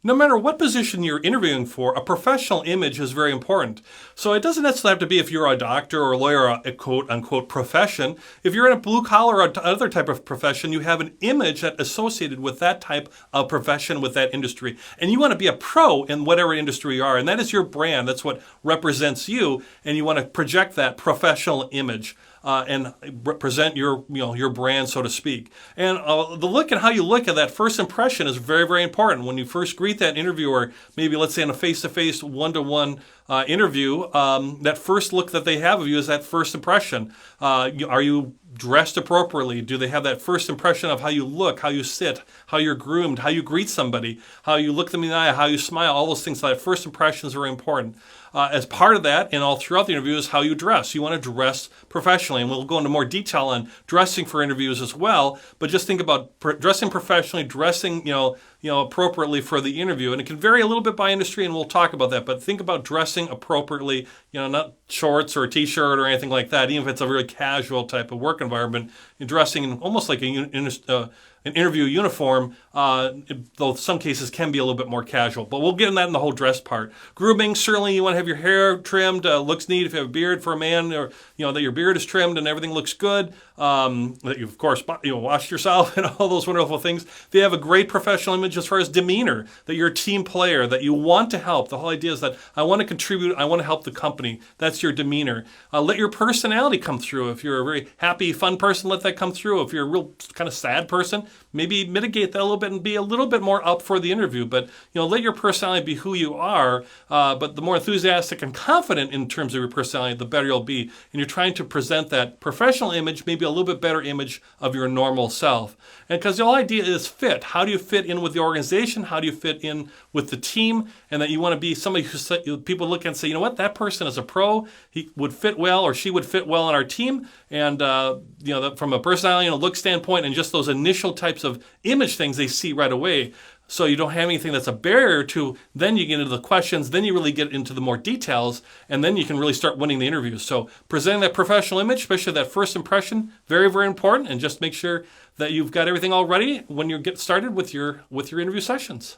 No matter what position you're interviewing for, a professional image is very important. So it doesn't necessarily have to be if you're a doctor or a lawyer, a quote unquote profession. If you're in a blue collar or other type of profession, you have an image that associated with that type of profession, with that industry. And you want to be a pro in whatever industry you are. And that is your brand. That's what represents you. And you want to project that professional image. And present your brand, so to speak. And the look and how you look at that first impression is very, very important. When you first greet that interviewer, maybe let's say in a face-to-face, one-to-one interview, that first look that they have of you is that first impression. Are you dressed appropriately? Do they have that first impression of how you look, how you sit, how you're groomed, how you greet somebody, how you look them in the eye, how you smile? All those things. That first impression is very important. As part of that, and all throughout the interview, is how you dress. You want to dress professionally, and we'll go into more detail on dressing for interviews as well. But just think about dressing professionally, dressing appropriately for the interview, and it can vary a little bit by industry, and we'll talk about that. But think about dressing appropriately. Not shorts or a t-shirt or anything like that. Even if it's a really casual type of work environment, you're dressing in almost like an interview uniform, though some cases can be a little bit more casual. But we'll get in that in the whole dress part. Grooming, certainly you want to have your hair trimmed, looks neat. If you have a beard for a man, or that your beard is trimmed and everything looks good, that you of course washed yourself and all those wonderful things. They have a great professional image as far as demeanor, that you're a team player, that you want to help. The whole idea is that I want to contribute, I want to help the company. That's your demeanor. Let your personality come through. If you're a very happy, fun person, let that come through. If you're a real kind of sad person, maybe mitigate that a little bit and be a little bit more up for the interview. But let your personality be who you are. But the more enthusiastic and confident in terms of your personality, the better you'll be. And you're trying to present that professional image, maybe a little bit better image of your normal self. And because the whole idea is fit. How do you fit in with the organization? How do you fit in with the team? And that you want to be somebody who people look and say, you know what, that person is a pro. He would fit well, or she would fit well on our team. And from a personality and a look standpoint, and just those initial types of image things they see right away. So you don't have anything that's a barrier to, then you get into the questions, then you really get into the more details, and then you can really start winning the interviews. So presenting that professional image, especially that first impression, very, very important. And just make sure that you've got everything all ready when you get started with your interview sessions.